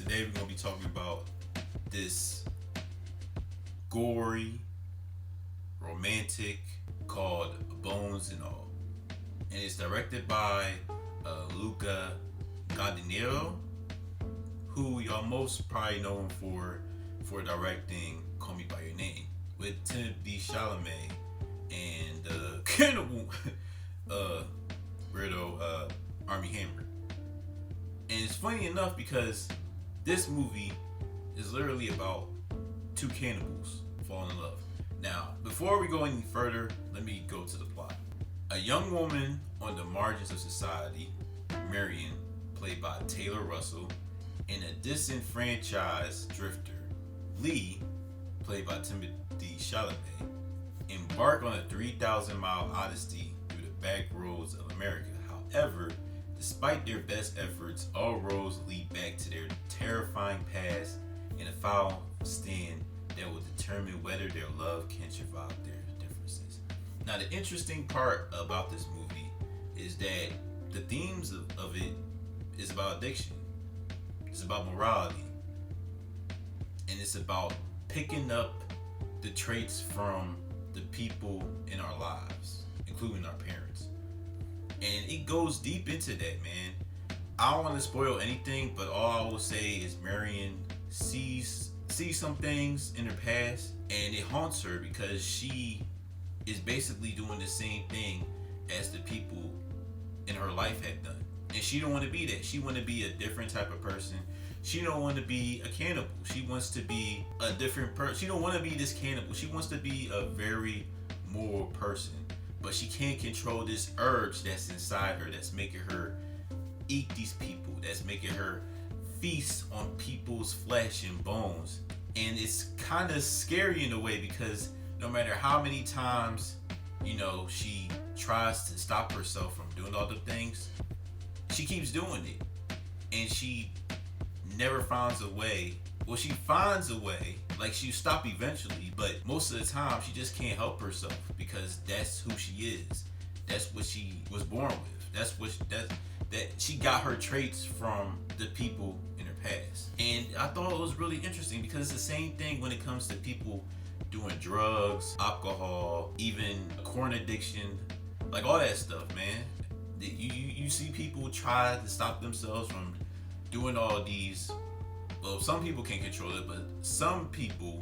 Today we're going to be talking about this gory, romantic called Bones and All. And it's directed by Luca Guadagnino, who y'all most probably know him for directing Call Me By Your Name with Timothy Chalamet and cannibal weirdo Army Hammer. And it's funny enough because this movie is literally about two cannibals falling in love. Now, before we go any further, let me go to the plot. A young woman on the margins of society, Marion, played by Taylor Russell, and a disenfranchised drifter, Lee, played by Timothy Chalamet, embark on a 3,000-mile odyssey through the back roads of America. However, despite their best efforts, all roads lead back to their terrifying past in a foul stand that will determine whether their love can survive their differences. Now, the interesting part about this movie is that the themes of it is about addiction. It's about morality. And it's about picking up the traits from the people in our lives, including our parents. And it goes deep into that, man. I don't want to spoil anything, but all I will say is Marion sees some things in her past, and it haunts her because she is basically doing the same thing as the people in her life have done. And she don't want to be that. She want to be a different type of person. She don't want to be a cannibal. She wants to be a different person. She don't want to be this cannibal. She wants to be a very moral person. But she can't control this urge that's inside her that's making her eat these people, that's making her feast on people's flesh and bones. And it's kind of scary in a way because no matter how many times, she tries to stop herself from doing all the things, she keeps doing it. And she never finds a way. Well, she finds a way, like she'll stop eventually, but most of the time she just can't help herself because that's who she is. That's what she was born with. That she got her traits from the people in her past. And I thought it was really interesting because it's the same thing when it comes to people doing drugs, alcohol, even corn addiction, like all that stuff, man. You see people try to stop themselves from doing all these. Well, some people can control it, but some people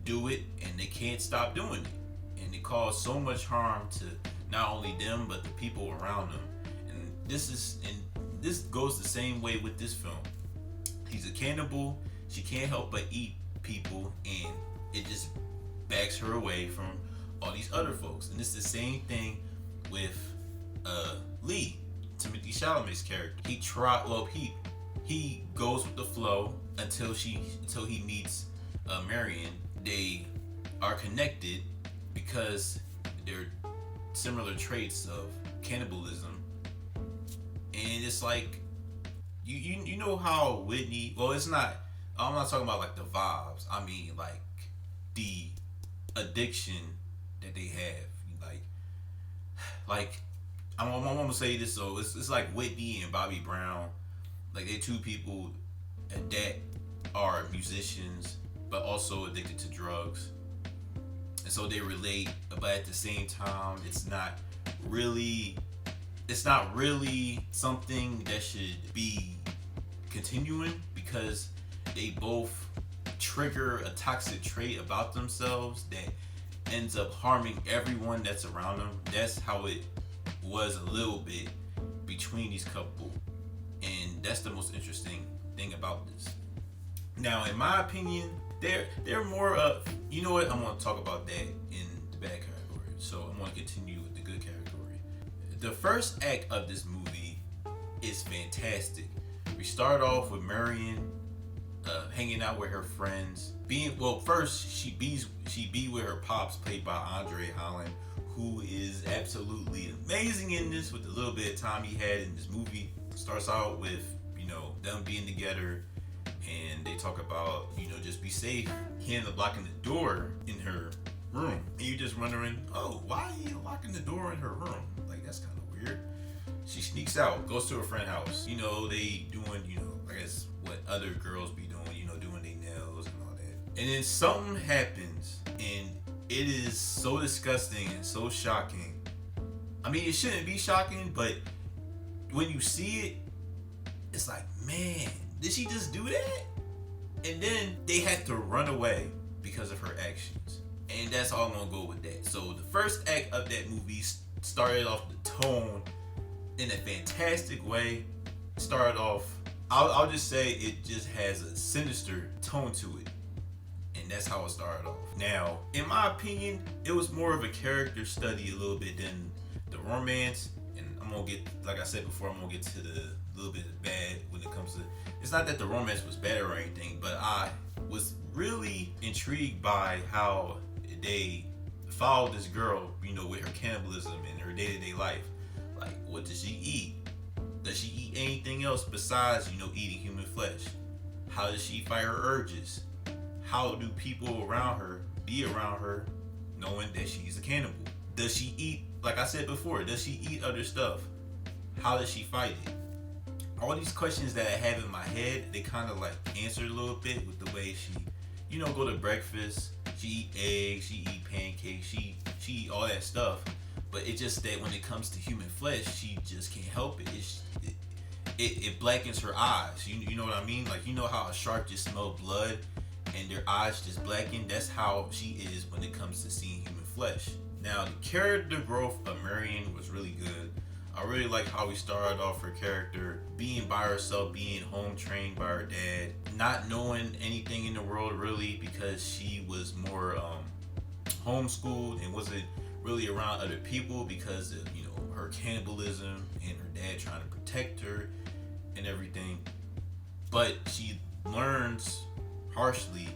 do it and they can't stop doing it. And it causes so much harm to not only them, but the people around them. And this goes the same way with this film. He's a cannibal. She can't help but eat people, and it just backs her away from all these other folks. And it's the same thing with Lee, Timothy Chalamet's character. He goes with the flow until he meets Marion. They are connected because they're similar traits of cannibalism. And it's like you know how Whitney. Well, it's not. I'm not talking about like the vibes. I mean like the addiction that they have. Like I'm gonna say this. So it's like Whitney and Bobby Brown. Like they're two people that are musicians but also addicted to drugs, and so they relate, but at the same time it's not really something that should be continuing because they both trigger a toxic trait about themselves that ends up harming everyone that's around them. That's how it was a little bit between these couple. And that's the most interesting thing about this. Now, in my opinion, they're more of, you know what, I'm going to talk about that in the bad category. So I'm going to continue with the good category. The first act of this movie is fantastic. We start off with Marion hanging out with her friends. First she be with her pops, played by Andre Holland, who is absolutely amazing in this with the little bit of time he had in this movie. Starts out with, them being together, and they talk about, just be safe. He ended up locking the door in her room. And you're just wondering, oh, why are you locking the door in her room? Like, that's kind of weird. She sneaks out, goes to her friend's house. They doing, I guess, what, other girls be doing, doing their nails and all that. And then something happens, and it is so disgusting and so shocking. I mean, it shouldn't be shocking, but when you see it, it's like, man, did she just do that? And then they had to run away because of her actions. And that's all I'm gonna go with that. So the first act of that movie started off the tone in a fantastic way. Started off, I'll just say it just has a sinister tone to it. And that's how it started off. Now, in my opinion, it was more of a character study a little bit than the romance. And I'm gonna get, like I said before, I'm gonna get to the little bit of bad when it comes to, it's not that the romance was bad or anything, but I was really intrigued by how they followed this girl, with her cannibalism in her day-to-day life. Like, what does she eat? Does she eat anything else besides, eating human flesh? How does she fight her urges? How do people around her be around her knowing that she's a cannibal? Does she eat, like I said before, does she eat other stuff? How does she fight it? All these questions that I have in my head, they kind of like answered a little bit with the way she, go to breakfast. She eat eggs, she eat pancakes, she eat all that stuff. But it's just that when it comes to human flesh, she just can't help it. It blackens her eyes. You know what I mean? Like, how a shark just smell blood and their eyes just blacken? That's how she is when it comes to seeing human flesh. Now, the character growth of Marion was really good. I really like how we started off her character being by herself, being home trained by her dad, not knowing anything in the world really because she was more homeschooled and wasn't really around other people because of her cannibalism and her dad trying to protect her and everything. But she learns harshly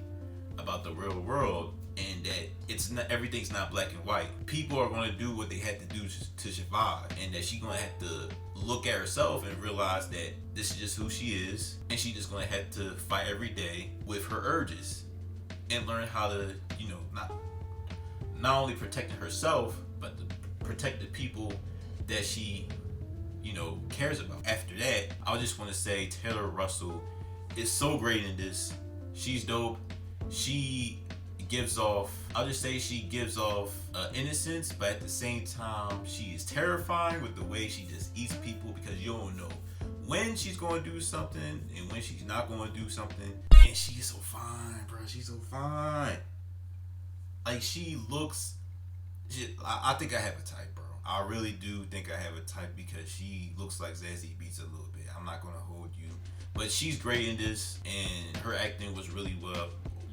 about the real world and that it's not, everything's not black and white. People are going to do what they had to do to survive, and that she's going to have to look at herself and realize that this is just who she is, and she's just going to have to fight every day with her urges and learn how to, not only protect herself, but to protect the people that she, cares about. After that, I just want to say Taylor Russell is so great in this. She's dope. She gives off, she gives off innocence, but at the same time, she is terrifying with the way she just eats people because you don't know when she's going to do something and when she's not going to do something. And she's so fine, bro. She's so fine. Like, she looks, I think I have a type, bro. I really do think I have a type because she looks like Zazie Beetz a little bit. I'm not going to hold you. But she's great in this, and her acting was really well.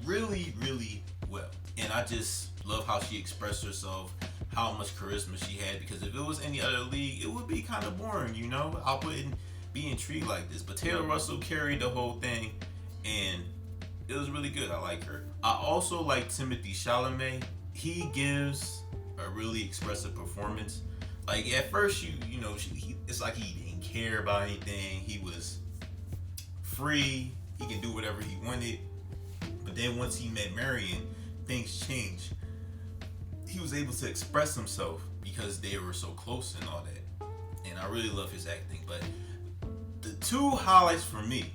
Really, really well. And I just love how she expressed herself, how much charisma she had, because if it was any other league, it would be kind of boring, I wouldn't be intrigued like this. But Taylor Russell carried the whole thing, and it was really good. I like her. I also like Timothée Chalamet. He gives a really expressive performance. Like, at first, it's like he didn't care about anything. He was free. He can do whatever he wanted. But then once he met Marion, things changed. He was able to express himself because they were so close and all that. And I really love his acting. But the two highlights for me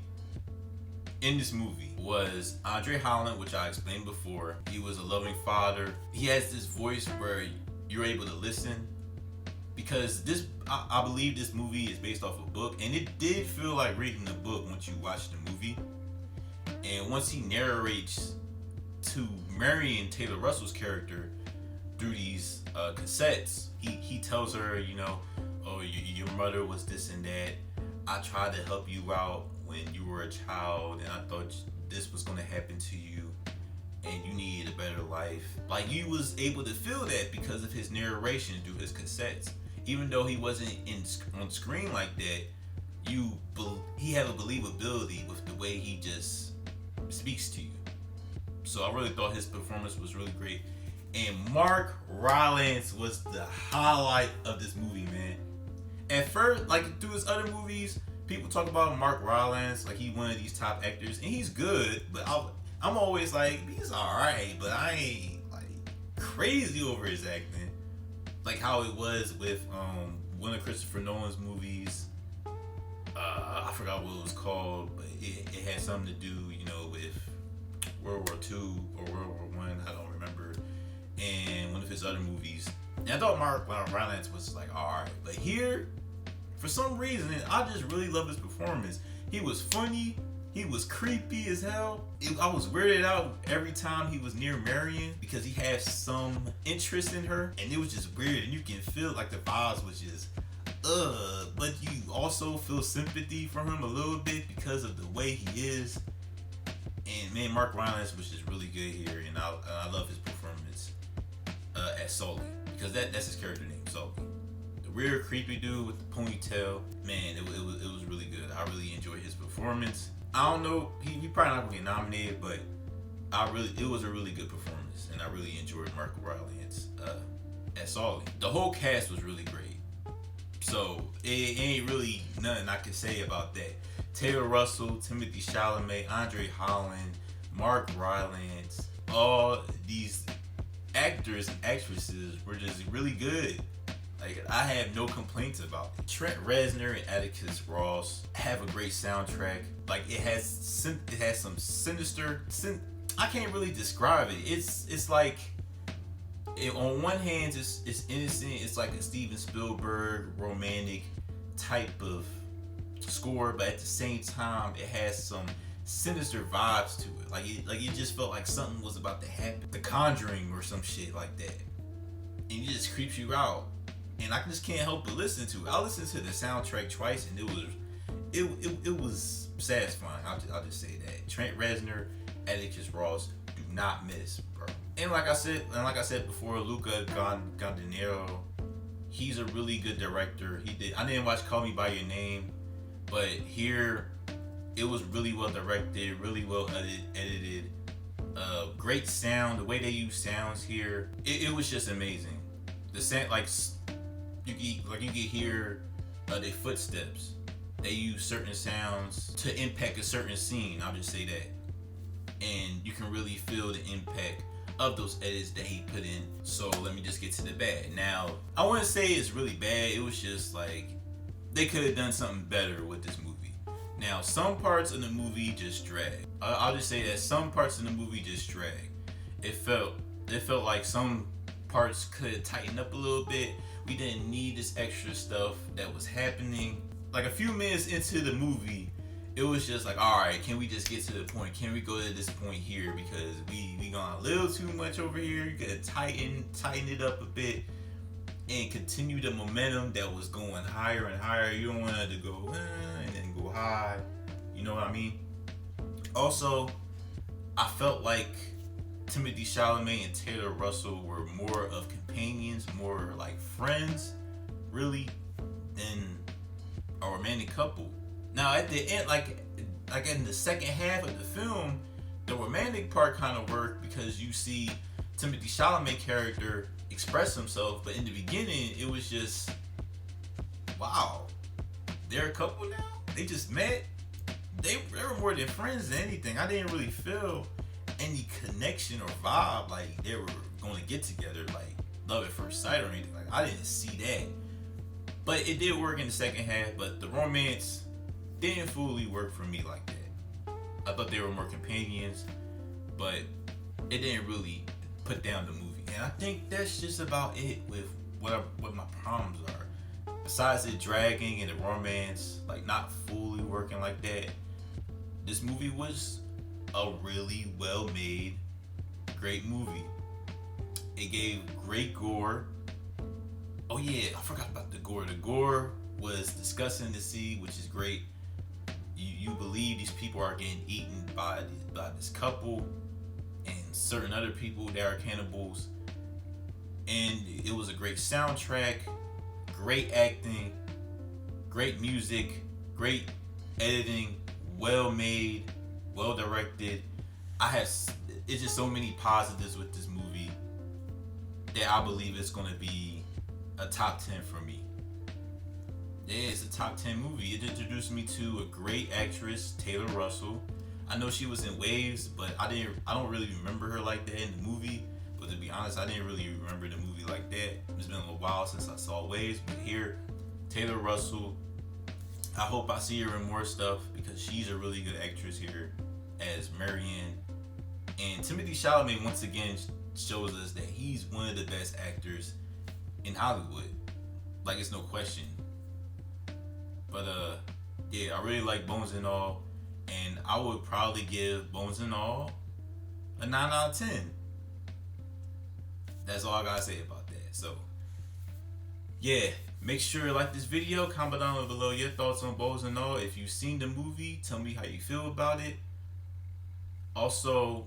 in this movie was Andre Holland, which I explained before. He was a loving father. He has this voice where you're able to listen. Because I believe this movie is based off a book. And it did feel like reading the book once you watch the movie. And once he narrates to Marion, Taylor Russell's character, through these cassettes, he tells her, oh, your mother was this and that. I tried to help you out when you were a child, and I thought this was going to happen to you, and you needed a better life. Like, you was able to feel that because of his narration through his cassettes. Even though he wasn't on screen like that, he had a believability with the way he just speaks to you. So I really thought his performance was really great. And Mark Rylance was the highlight of this movie, man. At first, like, through his other movies, people talk about Mark Rylance like he's one of these top actors, and he's good, but I'm always like, he's alright, but I ain't like crazy over his acting. Like how it was with one of Christopher Nolan's movies. I forgot what it was called, but it had something to do, with World War II or World War One. I don't remember. And one of his other movies. And I thought Mark Rylance was like, alright. But here, for some reason, I just really love his performance. He was funny. He was creepy as hell. I was weirded out every time he was near Marion because he had some interest in her. And it was just weird. And you can feel like the vibes was just, but you also feel sympathy for him a little bit because of the way he is. And man, Mark Rylance was just really good here. And I love his performance as Sully. Because that's his character name, Sully. The weird, creepy dude with the ponytail. Man, it was really good. I really enjoyed his performance. I don't know, he probably not gonna get nominated, but it was a really good performance, and I really enjoyed Mark Rylance as Sully. The whole cast was really great, so it ain't really nothing I can say about that. Taylor Russell, Timothy Chalamet, Andre Holland, Mark Rylance, all these actors and actresses were just really good. Like, I have no complaints about it. Trent Reznor and Atticus Ross have a great soundtrack. Like, it has some sinister. I can't really describe it. It's like, on one hand, it's innocent. It's like a Steven Spielberg romantic type of score, but at the same time, it has some sinister vibes to it. Like it just felt like something was about to happen. The Conjuring or some shit like that, and it just creeps you out. And I just can't help but listen to it. I listened to the soundtrack twice, and it was satisfying. I'll just say that. Trent Reznor, Atticus Ross, do not miss, bro. And like I said before, Luca Guadagnino, he's a really good director. I didn't watch Call Me by Your Name, but here it was really well directed, really well edited. Great sound. The way they use sounds here, it was just amazing. The sound, you can hear their footsteps. They use certain sounds to impact a certain scene. I'll just say that, and you can really feel the impact of those edits that he put in. So let me just get to the bad. Now, I wouldn't say it's really bad. It was just like they could have done something better with this movie. Now, some parts of the movie just drag. I'll just say that some parts of the movie just drag. It felt like some parts could tighten up a little bit. We didn't need this extra stuff that was happening. Like a few minutes into the movie, it was just like, all right, can we just get to the point? Can we go to this point here? Because we gone a little too much over here. You gotta tighten it up a bit and continue the momentum that was going higher and higher. You don't want it to go and then go high. You know what I mean? Also, I felt like Timothy Chalamet and Taylor Russell were more of companions, more like friends, really, than a romantic couple. Now at the end, like in the second half of the film, the romantic part kind of worked because you see Timothy Chalamet character express himself, but in the beginning it was just, wow, they're a couple now? They just met? They were more than friends than anything. I didn't really feel any connection or vibe like they were going to get together, like love at first sight or anything. Like, I didn't see that. But it did work in the second half, but the romance didn't fully work for me like that. I thought they were more companions, but it didn't really put down the movie. And I think that's just about it with what my problems are. Besides it dragging and the romance, like not fully working like that, this movie was a really well made, great movie. It gave great gore. Oh yeah, I forgot about the gore. The gore was disgusting to see, which is great. You believe these people are getting eaten by this couple and certain other people that are cannibals. And it was a great soundtrack, great acting, great music, great editing, well made, well directed. It's just so many positives with this movie that I believe it's going to be a top 10 for me. Yeah, it's a top 10 movie. It introduced me to a great actress, Taylor Russell. I know she was in Waves, but I don't really remember her like that in the movie. But to be honest, I didn't really remember the movie like that. It's been a little while since I saw Waves, but here, Taylor Russell I hope I see her in more stuff because she's a really good actress here as Marion. And Timothy Chalamet once again shows us that he's one of the best actors in Hollywood. Like, it's no question. But yeah, I really like Bones and All, and I would probably give Bones and All a 9 out of 10. That's all I gotta say about that. So yeah, make sure to like this video, comment down below your thoughts on Bones and All. If you've seen the movie, tell me how you feel about it. Also,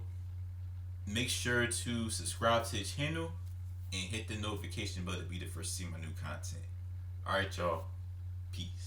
make sure to subscribe to the channel and hit the notification bell to be the first to see my new content. Alright, y'all. Peace.